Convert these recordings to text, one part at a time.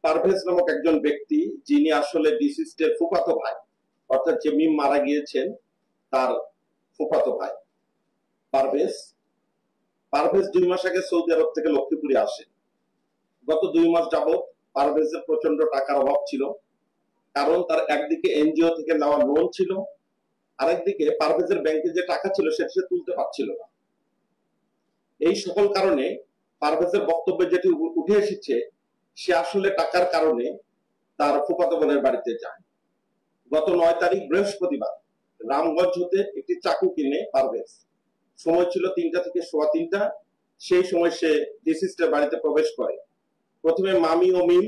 পারভেজ নামক একজন ব্যক্তি, যিনি আসলে ডিসিজের ফুফাতো ভাই, অর্থাৎ যে মিম মারা গিয়েছেন তার ফুফাতো ভাই পারভেজ। পারভেজ 2 মাস আগে সৌদি আরব থেকে লক্ষ্মীপুরে আসে। গত 2 মাস যাবৎ পারভেজের প্রচন্ড টাকার অভাব ছিল, কারণ তার একদিকে এনজিও থেকে নেওয়া লোন ছিল, আরেকদিকে পারভেজের ব্যাংকে যে টাকা ছিল সেটা সে তুলতে পারছিল না। এই সকল কারণে পারভেজের বক্তব্যে যেটি উঠে এসেছে, সে আসলে টাকার কারণে তার ফুফাতো বোনের বাড়িতে যায়। গত 9 তারিখ বৃহস্পতিবার রামগঞ্জ হতে একটি চাকু কিনে পারভেজ, সময় ছিল 3টা থেকে 3:15, সেই সময় সে ডিসিজের বাড়িতে প্রবেশ করে। প্রথমে মামি ও মিম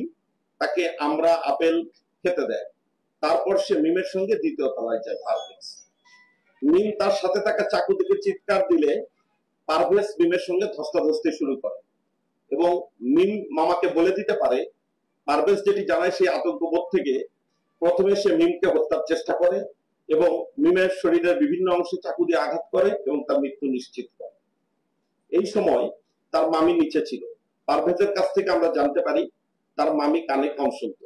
তাকে আমরা আপেল খেতে দেয়, তারপর সে মিমের সঙ্গে 2য় তলায় যায় পারভেজ। মিম তার সাথে থাকা চাকু থেকে চিৎকার দিলে পারভেজ মিমের সঙ্গে ধস্তাধস্তি শুরু করে এবং মিম মামাকে বলে দিতে পারে। পারভেজ যেটি জানায়, সেই আতঙ্কবোধ থেকে প্রথমে সে মিমকে হত্যার চেষ্টা করে এবং মিমের শরীরের বিভিন্ন অংশে চাকু দিয়ে আঘাত করে এবং তার মৃত্যু নিশ্চিত করে। এই সময় তার মামি নিচে ছিল। পারভেজের কাছ থেকে আমরা জানতে পারি তার মামি কানে কম শুনত।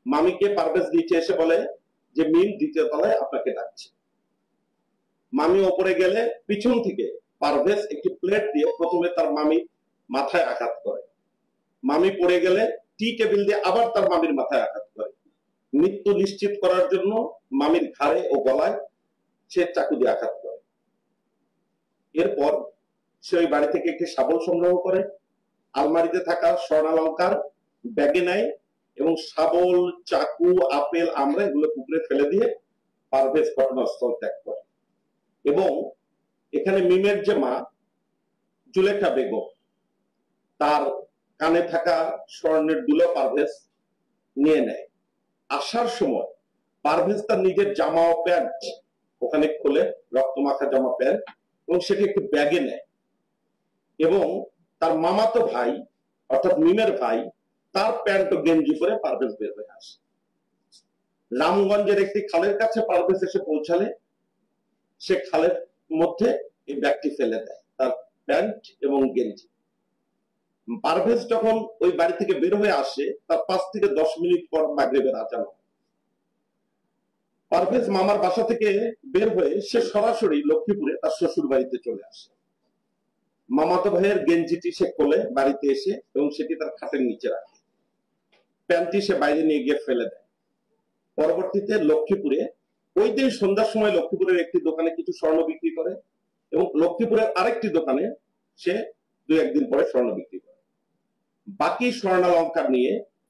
মামিকে পারভেজ নিচে এসে বলে যে মিম 2য় তলায় আপনাকে ডাকছে। মামি ওপরে গেলে পিছন থেকে পারভেজ একটি প্লেট দিয়ে প্রথমে তার মামির মাথায় আঘাত করে। মামি পড়ে গেলে টি টেবিল দিয়ে আবার তার মামির মাথায় আঘাত করে। মৃত্যু নিশ্চিত করার জন্য মামির ঘাড়ে ও গলায় সে চাকু দিয়ে আঘাত করে। এরপর সে ওই বাড়ি থেকে একটি শাবল সংগ্রহ করে, আলমারিতে থাকা স্বর্ণালঙ্কার ব্যাগে নেয় এবং শাবল, চাকু, আপেল, আমড়া এগুলো পুকুরে ফেলে দিয়ে পারভেজ ঘটনাস্থল ত্যাগ করে। এবং এখানে মিমের যে মা জুলেখা বেগম, তার কানে থাকা স্বর্ণের দুলো পারভেজ নিয়ে নেয়। আসার সময় পারভেজ তার নিজের জামা ও প্যান্ট ওখানে খোলে, রক্তমাখা জামা প্যান্ট, এবং সেটি একটি ব্যাগে নেয় এবং তার মামাতো ভাই অর্থাৎ মিমের ভাই তার প্যান্ট ও গেঞ্জি পরে পারভেজ বের হয়ে আসে। রামগঞ্জের একটি খালের কাছে পারভেজ এসে পৌঁছালে সে খালের মধ্যে এই ব্যাগটি ফেলে দেয়, তার প্যান্ট এবং গেঞ্জি। পারভেজ যখন ওই বাড়ি থেকে বের হয়ে আসে, তার 5 থেকে 10 মিনিট পর মাগরিবের আজান হয়। পারভেজ মামার বাসা থেকে বের হয়ে সে সরাসরি লক্ষ্মীপুরে তার শ্বশুর বাড়িতে চলে আসে। মামাতো ভাইয়ের গেঞ্জিটি সে কোলে বাড়িতে এসে এবং সেটি তার খাটের নিচে রাখে। প্যান্টটি সে বাইরে নিয়ে গিয়ে ফেলে দেয়। পরবর্তীতে লক্ষ্মীপুরে ওই দিন সন্ধ্যার সময় লক্ষ্মীপুরের একটি দোকানে কিছু স্বর্ণ বিক্রি করে এবং লক্ষ্মীপুরের আরেকটি দোকানে সে 2-1 দিন পরে স্বর্ণ বিক্রি করে। বাকি স্বর্ণালঙ্কার নিয়ে